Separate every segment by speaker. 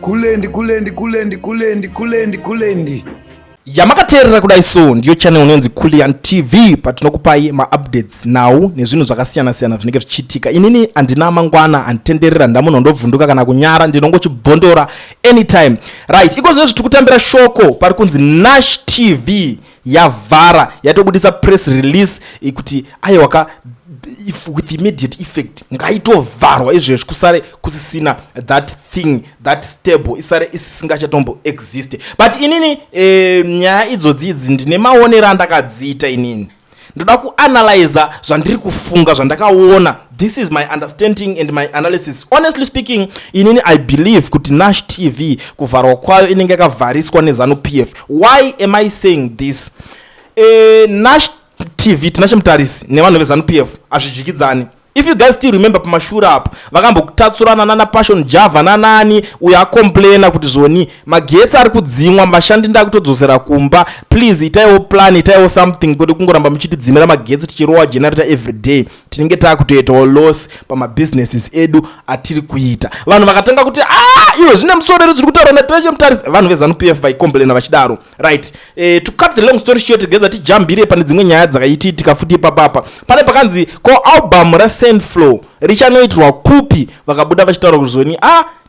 Speaker 1: kulendi
Speaker 2: yamakateerera kudai so ndiyo channel unonzi Nash TV patinokupai ma-updates now nezvinhu zvakasiyana-siyana zvinenge zvichiitika. Inini handina mangwana handitenderera ndamunhu ndovhunduka kana kunyara ndinongochibhondora anytime right. Iko zvino zvitikutambira shoko pari kunzi Nash TV yavhara yatobudisa press release kuti aiwaka with immediate effect ngaitovharwa izvezvi kusare kusisina that thing that stable isare isisingachatombo exist. But inini nyaya idzodzi idzi ndine maonero andakadziita. Inini ndoda kuanalyze zvandiri kufunga zvandakaona. This is my understanding and my analysis. Honestly speaking, inini I believe kuti Nash TV kuvharwa kwayo inenge yakavhariswa neZanupf. Why am I saying this? Nash TV tinashe mutarisi nevanhu veZanupf azvijikidzani. If you guys still remember pamashure apo vakambotatsurana nana Passion Java nanani uya akomplaina kuti zvoni magetsi ari kudzimwa mashandi ndakutodzosera kumba, please itaiwo plan, itaiwo something kuti kungoramba muchitidzimira magetsi tichirowa generator every day tinenge takutoitawo loss pamabusinesses edu atiri kuita. Vanhu vakatanga kuti iwe zvine musorero zviri kutaura natinashe mutarisi. Vanhu veZanupf vaikomplaina vachidaro right. To cut the long story short, gedza tijambire pane dzimwe nyaya dzakaitika futi papapa pane pakanzi ko album Flow richanoitirwa kupi vakabuda vachitaura kuti zvoni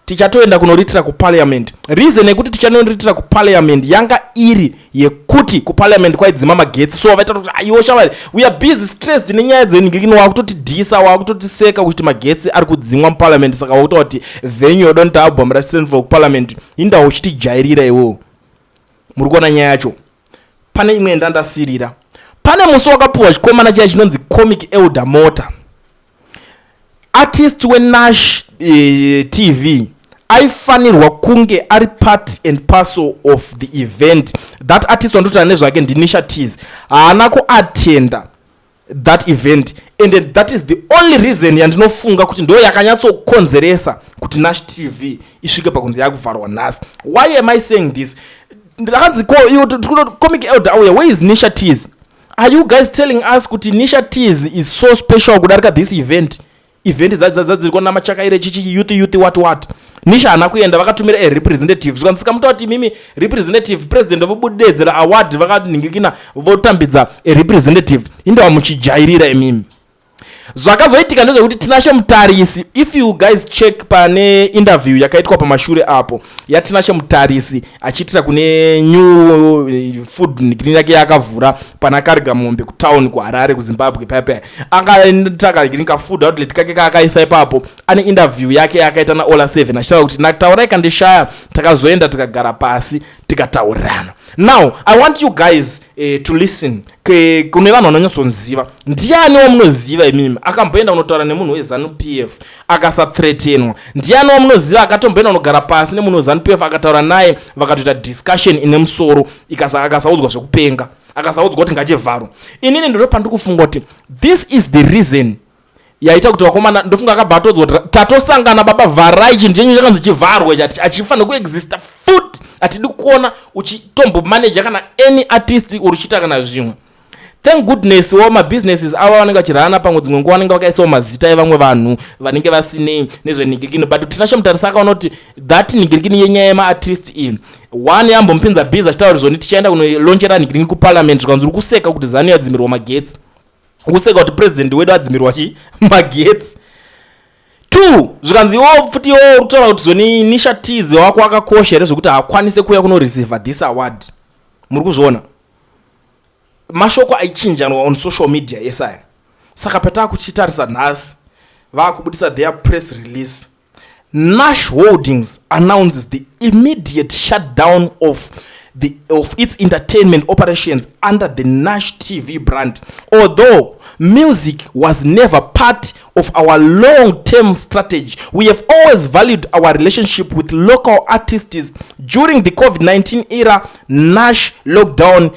Speaker 2: tichatoenda kunoritira kuparliament. Reason yekuti tichanoritira kuparliament yanga iri yekuti kuparliament kwaidzima magetsi, so vaita kuti iwo shamari we are busy stressed nenyaya dzeningirikino wakutotidhisa wakutotiseka kuti magetsi ari kudzimwa muparliament. Saka wakuta kuti venue yodonta album rasenflow kuparliament indawo uchitijairira iwo. Muri kuona nyaya yacho. Pane imwe ndandasirira. Pane musi wakapuwa chikomana chaya chinonzi Comic Elder Motor. Artist weNash TV aifanirwa kunge ari part and parcel of the event. That artist wandotana nezvake ndiNisha Tease haana kuattenda that event, and that is the only reason yandinofunga kuti ndo yakanyatsokonzeresa kuti Nash TV isvike pakunzi yakuvharwa nhasi. Why am I saying this? Ndakanzi Comic Elder auya, where is Nisha Tease? Are you guys telling us kuti Nisha Tease is so special kudarika this event dzadziri kona machakaire chichi youth what Nisha hana kuenda, vakatumira representative zvikansika muta kuti mimi representative president vobudedzera award vakaningirikina votambidza representative indawa muchijairira imimi. Zvakazoitika ndezvekuti tinashe mutarisi, if you guys check pane interview yakaitwa pamashure apo yatinashe mutarisi achiitira kune new food nikirini yake yakavhura pana Kariga Mombe kutown kuHarare kuZimbabwe paya akataka girinka food outlet kake akaisa ipapo ane interview yake yakaita na Ola 7 achitaura kuti naktaura ikandishaya takazoenda tikagara pasi tikataurirana. Now I want you guys to listen kune vanhu vanonyatsoziva. Ndiani munoziva imimi akamboenda kunotaura nemunhu weZanupf akasathreatenwa? Ndiani munoziva akatomboenda kunogara pasi nemunhu weZanupf akataura naye vakatoita discussion ine musoro akasaudzwa zvekupenga akasaudzwa kuti ngachivharo? Inini ndiro pandikufunga kuti this is the reason yaita kuti vakomana ndofunga akabhatodzwa kuti tatosangana baba vharai chinhu chenyu chakanzi chivharwe chati achifanira kuexista futi atidi kuona uchitombo manager kana any artist uri kuchita kana zvimwe. Thank goodness mabusinesses ava vanenge vachirana pamwe dzimwe nguva vanenge vakaisawo mazita evamwe vanhu vanenge vasine nezveningirikino, but tinashe mutarisa akaona kuti that ningirikini yenyaya yemaartist iyi one yambomupinza bhizi achitaura zvoni tichaenda kunolonchera ningirikini kuparliament zvikanzi uri kuseka kuti Zanu yadzimirwa magetsi, kuseka kuti president wedu adzimirwa magetsi. 2 zvikanzi futi kutaura kuti zvoni Nisha Tease wako akakosha here zvokuti haakwanise kuuya kunoreceive this award. Muri kuzviona mashoko aichinjanwa on social media yesaya. Saka pataka kuchitarisa nhasi vakubudisa their press release. Nash Holdings announces the immediate shutdown of its entertainment operations under the Nash TV brand. Although music was never part of our long-term strategy, we have always valued our relationship with local artists. During the COVID-19 era, Nash lockdown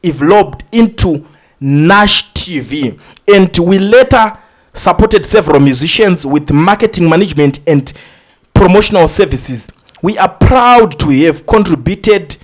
Speaker 2: evolved into Nash TV, and we later supported several musicians with marketing management and promotional services. We are proud to have contributed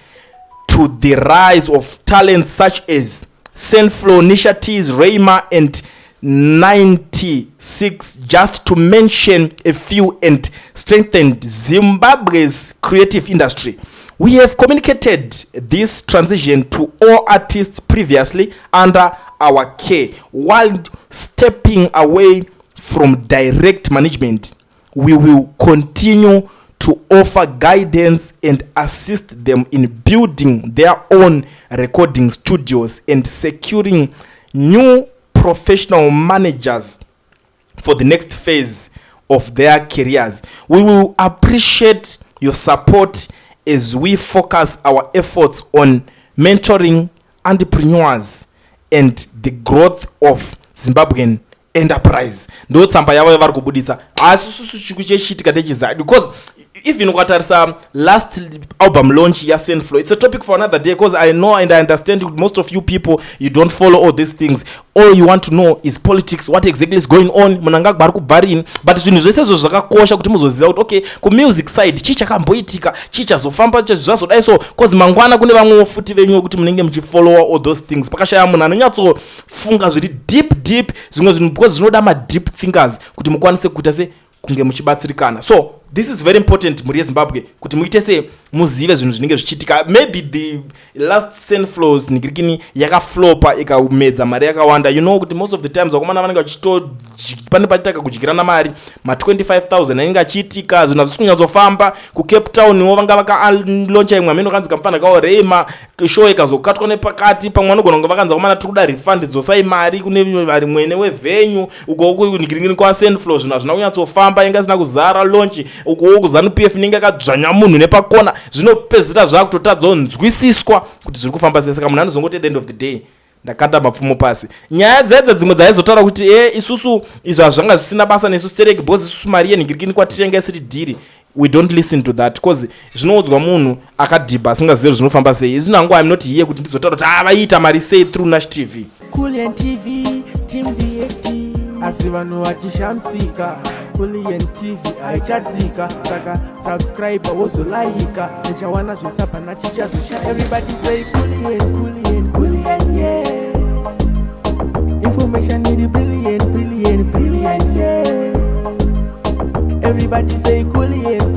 Speaker 2: to the rise of talents such as Senflow, Nisha Tease, Rayma, and 96, just to mention a few, and strengthened Zimbabwe's creative industry. We have communicated this transition to all artists previously under our care. While stepping away from direct management, we will continue to offer guidance and assist them in building their own recording studios and securing new professional managers for the next phase of their careers. We will appreciate your support as we focus our efforts on mentoring entrepreneurs and the growth of Zimbabwean enterprise. Ndo tsamba yavo yavari kubuditsa asi susu chikuchitika techiza, because even ukatarisa last album launch ya Senflow, it's a topic for another day, because I know and I understand most of you people, you don't follow all these things. All you want to know is politics, what exactly is going on munanga bari kubharini, but zvinhu zvese izvo zvakakosha kuti muzoziva kuti okay, ku music side chii chakamboitika, chii chazofamba, zvazodai so, because mangwana kune vamwewo futi venyu kuti munenge muchifollowa all those things. Pakashaya munhu anonyatsofunga zviri deep zvimwe zvinhu, because zvinoda ma-deep thinkers kuti mukwanise kuita se kunge muchibatsirikana. So this is very important muri yeZimbabwe kuti muite se muzive zvinhu zvinenge zvichiitika. Maybe the last Senflows nigirikini yakaflopa ikamedza mari yakawanda, you know kuti most of the times vakomana vanenge vachito pane pachitaka kudyirana mari ma 25,000 anenge achiitika, zvinhu hazvisi kunyatsofamba. Ku Cape Town wo vanga vakalauncha imwe amene kanzi kamufana kawo Rema, show ikazokatwa nepakati, pamwe vanogona kunge vakanzi vakomana tiri kuda refund dzosai mari kune vari mwene wevenue uko nigirikini kwa Senflow, zvinhu hazvina kunyatsofamba, inga zina kuzara launch uko Zanupf inenge akadzvanya munhu nepakona, zvinopedzisira zvakutotadzawo nzwisiswa kuti zviri kufamba sei. Saka munhu anozongoti at the end of the day ndakanda mapfumo pasi. Nyaya dzedze dzimwe dzaizotaura kuti isusu izvo hazvanga zvisina basa nesu stereki, because isusu mari yenhingirikini kwatichenge isiri dhiri. We don't listen to that, because zvinoudzwa munhu akadhibha asingazivi zvinofamba sei. Izvi nangu I'm not here kuti ndizotaura kuti vaita mari sei through Nash TV.
Speaker 1: Kulian TV, Team VAT. Asi vanhu vachishamsika, Kulian TV haichatsika, saka subscriber wozolaika, nechawana zvisapana chichazosha. Everybody say Kulian, yeah. Information need brilliant, yeah. Everybody say Kulian.